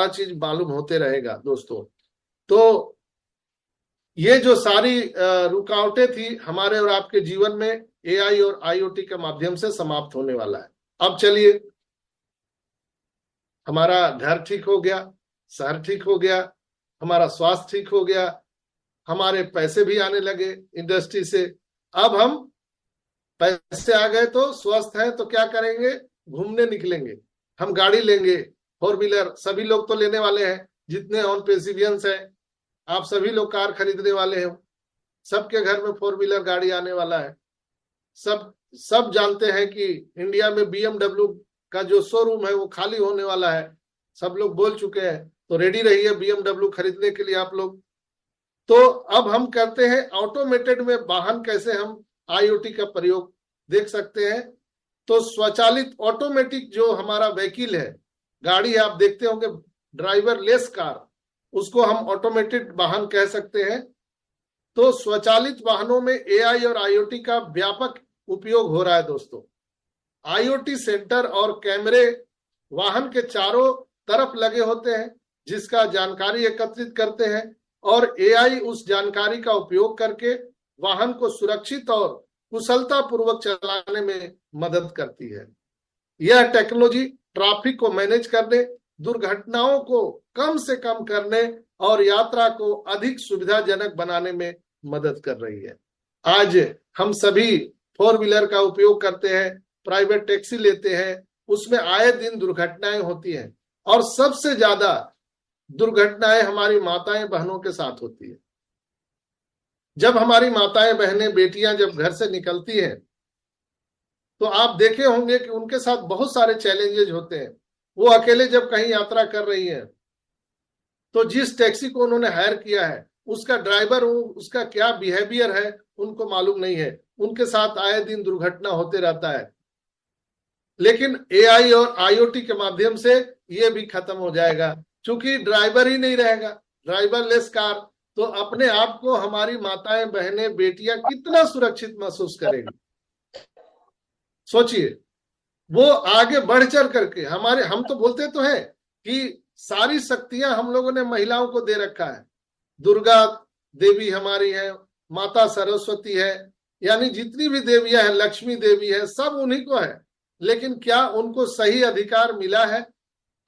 बड़ा चीज मालूम होते रहेगा दोस्तों। तो ये जो सारी रुकावटें थी हमारे और आपके जीवन में, एआई और आईओटी के माध्यम से समाप्त होने वाला है। अब चलिए, हमारा घर ठीक हो गया, शहर ठीक हो गया, हमारा स्वास्थ्य ठीक हो गया, हमारे पैसे भी आने लगे इंडस्ट्री से। अब हम पैसे आ गए तो स्वस्थ है तो क्या करेंगे, घूमने निकलेंगे, हम गाड़ी लेंगे, 4 व्हीलर। सभी लोग तो लेने वाले हैं, जितने ऑन पेसिवियंस हैं, आप सभी लोग कार खरीदने वाले हैं, सबके घर में 4 व्हीलर गाड़ी आने वाला है। सब जानते हैं कि इंडिया में BMW का जो शोरूम है वो खाली होने वाला है, सब लोग बोल चुके हैं। तो रेडी रहिए BMW खरीदने के लिए आप लोग। तो अब हम करते हैं ऑटोमेटेड में वाहन, कैसे हम आईओटी का प्रयोग देख सकते हैं। तो स्वचालित ऑटोमेटिक जो हमारा व्हीकल है, गाड़ी आप देखते होंगे, ड्राइवर लेस कार, उसको हम ऑटोमेटेड वाहन कह सकते हैं। तो स्वचालित वाहनों में एआई और आईओटी का व्यापक उपयोग हो रहा है दोस्तों। आईओटी सेंटर और कैमरे वाहन के चारों तरफ लगे होते हैं, जिसका जानकारी एकत्रित करते हैं, और एआई उस जानकारी का उपयोग करके वाहन को सुरक्षित और कुशलता पूर्वक चलाने में मदद करती है। यह टेक्नोलॉजी ट्रैफिक को मैनेज करने, दुर्घटनाओं को कम से कम करने और यात्रा को अधिक सुविधाजनक बनाने में मदद कर रही है। आज हम सभी 4 व्हीलर का उपयोग करते हैं, प्राइवेट टैक्सी लेते हैं, उसमें आए दिन दुर्घटनाएं होती हैं, और सबसे ज्यादा दुर्घटनाएं हमारी माताएं बहनों के साथ होती है। जब हमारी माताएं बहनें बेटियां जब घर से निकलती हैं तो आप देखे होंगे कि उनके साथ बहुत सारे चैलेंजेस होते हैं। वो अकेले जब कहीं यात्रा कर रही हैं तो जिस टैक्सी को उन्होंने हायर किया है उसका ड्राइवर, उसका क्या बिहेवियर है उनको मालूम नहीं है, उनके साथ आए दिन दुर्घटना होते रहता है। लेकिन एआई और आईओटी के माध्यम से ये भी खत्म हो जाएगा, क्योंकि ड्राइवर ही नहीं रहेगा, ड्राइवर लेस कार। तो अपने आप को हमारी माताएं बहनें बेटियां कितना सुरक्षित महसूस करेंगी, सोचिए। वो आगे बढ़ चढ़ करके हम तो बोलते तो हैं कि सारी शक्तियां हम लोगों ने महिलाओं को दे रखा है। दुर्गा देवी हमारी है, माता सरस्वती है, यानी जितनी भी देवियां हैं, लक्ष्मी देवी है, सब उन्हीं को है। लेकिन क्या उनको सही अधिकार मिला है?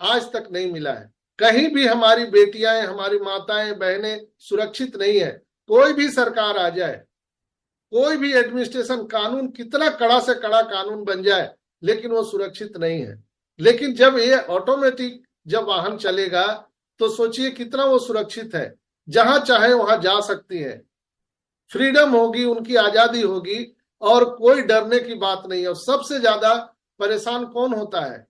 आज तक नहीं मिला है। कहीं भी हमारी बेटियां, हमारी माताएं बहनें सुरक्षित नहीं है। कोई भी सरकार आ जाए, कोई भी एडमिनिस्ट्रेशन, कानून कितना कड़ा से कड़ा कानून बन जाए, लेकिन वो सुरक्षित नहीं है। लेकिन जब ये ऑटोमेटिक जब वाहन चलेगा तो सोचिए कितना वो सुरक्षित है, जहां चाहे वहां जा सकती है, फ्रीडम होगी, उनकी आजादी होगी, और कोई डरने की बात नहीं है। और सबसे ज्यादा परेशान कौन होता है?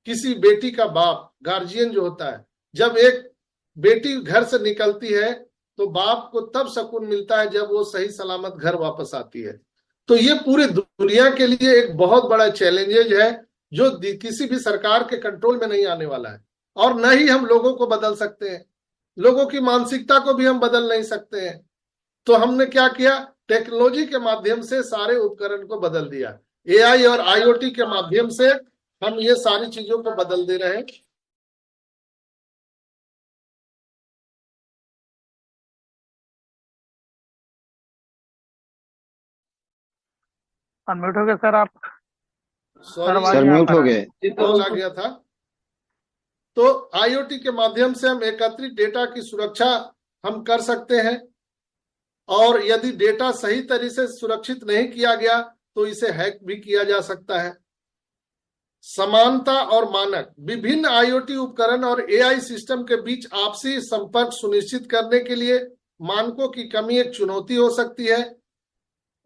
किसी बेटी का बाप, गार्जियन जो होता है। जब एक बेटी घर से निकलती है तो बाप को तब सुकून मिलता है जब वो सही सलामत घर वापस आती है। तो ये पूरी दुनिया के लिए एक बहुत बड़ा चैलेंजेज है, जो किसी भी सरकार के कंट्रोल में नहीं आने वाला है। और न ही हम लोगों को बदल सकते हैं, लोगों की मानसिकता को भी हम बदल नहीं सकते हैं। तो हमने क्या किया? टेक्नोलॉजी के माध्यम से सारे उपकरण को बदल दिया। एआई और आईओटी के माध्यम से हम ये सारी चीजों को बदल दे रहे हैं। अनम्यूट हो गए सर आप? सर म्यूट हो गए, कॉल आ गया था। तो आईओटी के माध्यम से हम एकत्रित डेटा की सुरक्षा हम कर सकते हैं, और यदि डेटा सही तरीके से सुरक्षित नहीं किया गया तो इसे हैक भी किया जा सकता है। समानता और मानक, विभिन्न आईओटी उपकरण और एआई सिस्टम के बीच आपसी संपर्क सुनिश्चित करने के लिए मानकों की कमी एक चुनौती हो सकती है।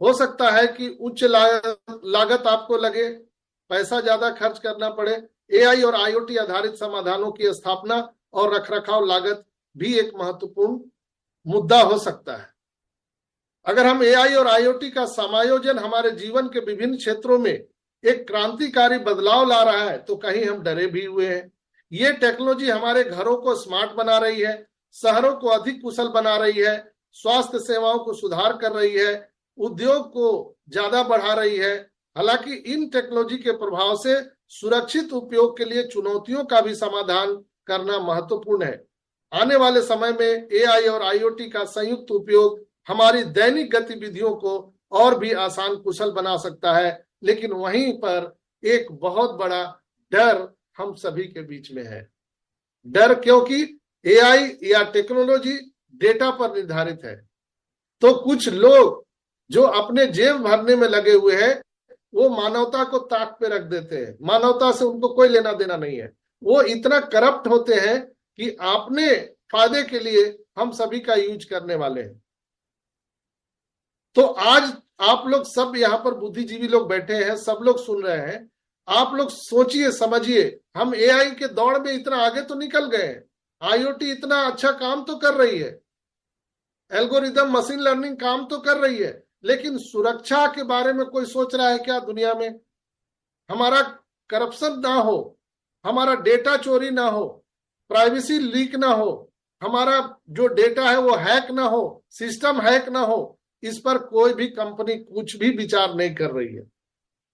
हो सकता है कि उच्च लागत आपको लगे, पैसा ज्यादा खर्च करना पड़े। एआई और आईओटी आधारित समाधानों की स्थापना और रखरखाव लागत भी एक महत्वपूर्ण मुद्दा हो सकता है। अगर हम एआई और आईओटी का समायोजन हमारे जीवन के विभिन्न क्षेत्रों में एक क्रांतिकारी बदलाव ला रहा है तो कहीं हम डरे भी हुए हैं। ये टेक्नोलॉजी हमारे घरों को स्मार्ट बना रही है, शहरों को अधिक कुशल बना रही है, स्वास्थ्य सेवाओं को सुधार कर रही है, उद्योग को ज्यादा बढ़ा रही है। हालांकि इन टेक्नोलॉजी के प्रभाव से सुरक्षित उपयोग के लिए चुनौतियों का भी समाधान करना महत्वपूर्ण है। आने वाले समय में एआई और आईओटी का संयुक्त उपयोग हमारी दैनिक गतिविधियों को और भी आसान कुशल बना सकता है, लेकिन वहीं पर एक बहुत बड़ा डर हम सभी के बीच में है। डर क्योंकि एआई या टेक्नोलॉजी डेटा पर निर्धारित है। तो कुछ लोग जो अपने जेब भरने में लगे हुए हैं, वो मानवता को ताक पे रख देते हैं। मानवता से उनको कोई लेना देना नहीं है। वो इतना करप्ट होते हैं कि अपने फायदे के लिए हम सभी का यूज करने वाले हैं। तो आज आप लोग सब यहाँ पर बुद्धिजीवी लोग बैठे हैं, सब लोग सुन रहे हैं। आप लोग सोचिए, समझिए, हम एआई के दौड़ में इतना आगे तो निकल गए हैं। आईओटी इतना अच्छा काम तो कर रही है, एल्गोरिदम मशीन लर्निंग काम तो कर रही है, लेकिन सुरक्षा के बारे में कोई सोच रहा है क्या दुनिया में? हमारा करप्शन ना हो, हमारा डेटा चोरी ना हो, प्राइवेसी लीक ना हो, हमारा जो डेटा है वो हैक ना हो, सिस्टम हैक ना हो, इस पर कोई भी कंपनी कुछ भी विचार नहीं कर रही है।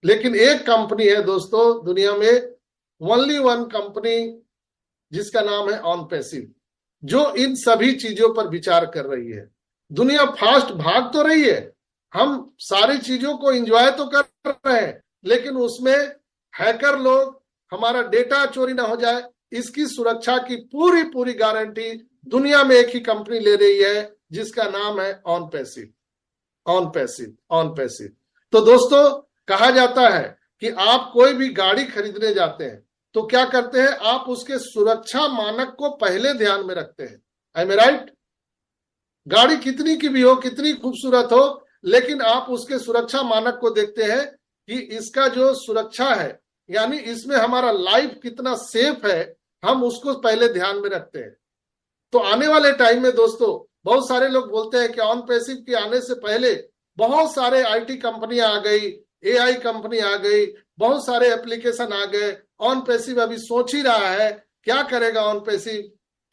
लेकिन एक कंपनी है दोस्तों दुनिया में, ओनली वन कंपनी, जिसका नाम है ऑनपैसिव, जो इन सभी चीजों पर विचार कर रही है। दुनिया फास्ट भाग तो रही है, हम सारी चीजों को एंजॉय तो कर रहे हैं, लेकिन उसमें हैकर लोग हमारा डेटा चोरी ना हो जाए, इसकी सुरक्षा की पूरी पूरी गारंटी दुनिया में एक ही कंपनी ले रही है, जिसका नाम है ऑनपैसिव। OnPassive, OnPassive. तो दोस्तों, कहा जाता है कि आप कोई भी गाड़ी खरीदने जाते हैं तो क्या करते हैं? आप उसके सुरक्षा मानक को पहले ध्यान में रखते हैं। I am right? गाड़ी कितनी की भी हो, कितनी खूबसूरत हो, लेकिन आप उसके सुरक्षा मानक को देखते हैं कि इसका जो सुरक्षा है, यानी इसमें हमारा लाइफ कितना सेफ है, हम उसको पहले ध्यान में रखते हैं। तो आने वाले टाइम में दोस्तों, बहुत सारे लोग बोलते हैं कि ऑनपैसिव के आने से पहले बहुत सारे आईटी कंपनियां आ गई, एआई कंपनी आ गई, बहुत सारे एप्लीकेशन आ गए। ऑनपैसिव अभी सोच ही रहा है क्या करेगा ऑनपैसिव,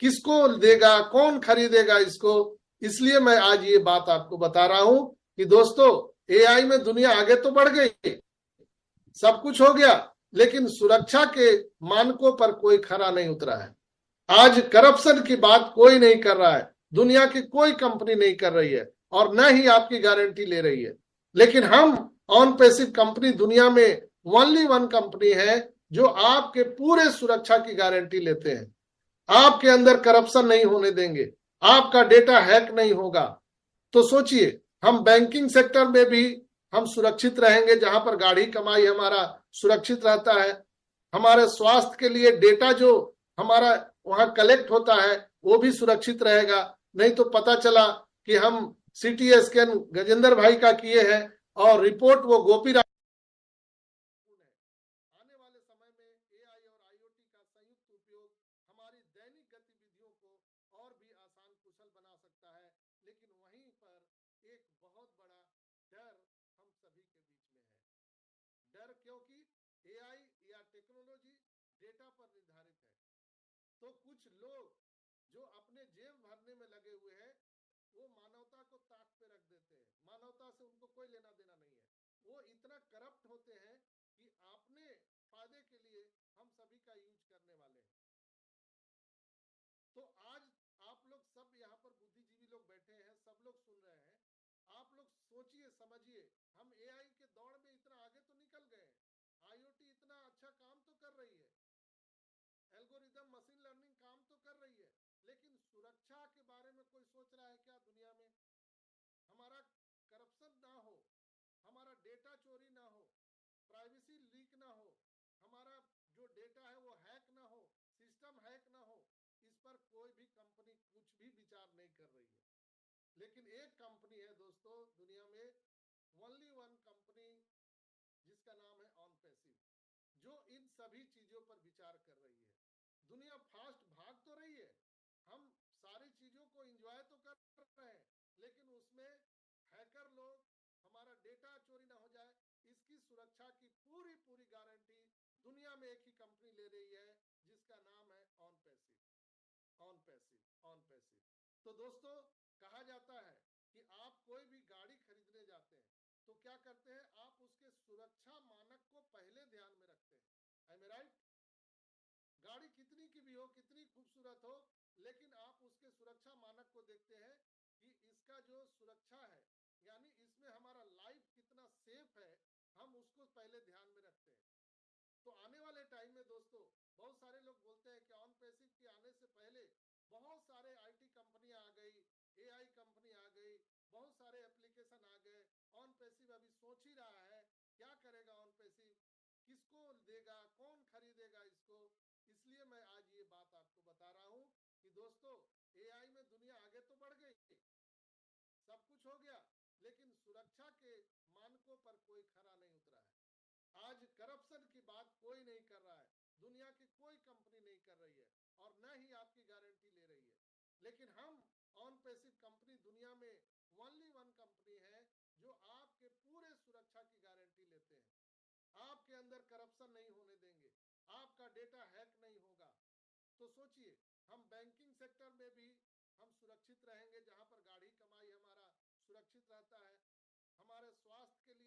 किसको देगा, कौन खरीदेगा इसको। इसलिए मैं आज ये बात आपको बता रहा हूं कि दोस्तों, एआई में दुनिया आगे तो बढ़ गई, सब कुछ हो गया, लेकिन सुरक्षा के मानकों पर कोई खरा नहीं उतरा है। आज करप्शन की बात कोई नहीं कर रहा है, दुनिया की कोई कंपनी नहीं कर रही है, और न ही आपकी गारंटी ले रही है। लेकिन हम ऑनपैसिव कंपनी दुनिया में ओनली वन कंपनी है जो आपके पूरे सुरक्षा की गारंटी लेते हैं। आपके अंदर करप्शन नहीं होने देंगे, आपका डेटा हैक नहीं होगा। तो सोचिए, हम बैंकिंग सेक्टर में भी हम सुरक्षित रहेंगे, जहां पर गाढ़ी कमाई हमारा सुरक्षित रहता है। हमारे स्वास्थ्य के लिए डेटा जो हमारा वहां कलेक्ट होता है वो भी सुरक्षित रहेगा। नहीं तो पता चला कि हम सीटी स्कैन गजेंद्र भाई का किए हैं और रिपोर्ट वो गोपी। आने वाले समय में एआई और आईओटी का संयुक्त उपयोग हमारी दैनिक गतिविधियों को और भी आसान कुशल बना सकता है, लेकिन वहीं पर एक बहुत बड़ा डर हम सभी के बीच में है। डर क्योंकि एआई या टेक्नोलॉजी डेटा पर निर्धारित है। तो कुछ लोग जो अपने जेब भरने में लगे हुए हैं, वो मानवता को ताक पे रख देते हैं। मानवता से उनको कोई लेना देना नहीं है। वो इतना करप्ट होते हैं कि अपने फायदे के लिए हम सभी का यूज करने वाले हैं। तो आज आप लोग सब यहाँ पर बुद्धिजीवी लोग बैठे हैं, सब लोग सुन रहे हैं। आप लोग सोचिए, समझिए, हम एआई के दौड़ में इतना आगे तो निकल गए हैं। आईओटी इतना अच्छा काम तो कर रही है, एल्गोरिदम मशीन लर्निंग काम तो कर रही है, लेकिन सुरक्षा के बारे में कोई सोच रहा है क्या दुनिया में? हमारा करप्शन ना हो, हमारा डेटा चोरी ना हो, प्राइवेसी लीक ना हो, हमारा जो डेटा है वो हैक ना हो, सिस्टम हैक ना हो, इस पर कोई भी कंपनी कुछ भी विचार नहीं कर रही है। लेकिन एक कंपनी है दोस्तों दुनिया में, ओनली वन कंपनी, जिसका नाम है ऑनपैसिव, जो इन सभी चीजों पर विचार कर रही है। दुनिया फास्ट भाग तो रही है, हम सारी चीजों को एंजॉय तो कर रहे हैं, लेकिन उसमें हैकर लोग हमारा डेटा चोरी ना हो जाए, इसकी सुरक्षा की पूरी पूरी गारंटी दुनिया में एक ही कंपनी ले रही है, जिसका नाम है ऑनपैसिव। OnPassive, OnPassive. तो दोस्तों, कहा जाता है कि आप कोई भी गाड़ी खरीदने जाते हैं तो क्या करते हैं? आप उसके सुरक्षा मानक को पहले ध्यान में रखते हैं। I am right? गाड़ी कितनी की भी हो, कितनी खूबसूरत हो, लेकिन आप उसके सुरक्षा मानक को देखते हैं कि इसका जो सुरक्षा है, यानी इसमें हमारा लाइफ कितना सेफ है, हम उसको पहले ध्यान में रखते हैं। तो आने वाले टाइम में दोस्तों, बहुत सारे लोग बोलते हैं कि ऑन पैसिव के आने से पहले बहुत सारे आईटी कंपनियां आ गई, एआई कंपनी आ गई, बहुत सारे एप्लीकेशन आ गए। ऑन पैसिव अभी सोच ही रहा है क्या करेगा ऑन पैसिव, किसको देगा, कौन खरीदेगा इसको। इसलिए मैं आज ये बात आपको बता रहा हूं कि दोस्तों, एआई में दुनिया आगे तो बढ़ गई, सब कुछ हो गया, लेकिन सुरक्षा के मानकों पर कोई खरा नहीं उतरा है। आज करप्शन की बात कोई नहीं कर रहा है, दुनिया की कोई कंपनी नहीं कर रही है, और न ही आपकी गारंटी ले रही है। लेकिन हम ऑन पैसिव कंपनी दुनिया में ओनली वन कंपनी है जो आपके पूरे सुरक्षा की गारंटी लेते हैं। आपके अंदर करप्शन नहीं होने देंगे, आपका डेटा हैक नहीं होगा। तो सोचिए, हम बैंकिंग सेक्टर में भी हम सुरक्षित रहेंगे, जहां पर गाढ़ी कमाई हमारा सुरक्षित रहता है। हमारे स्वास्थ्य के लिए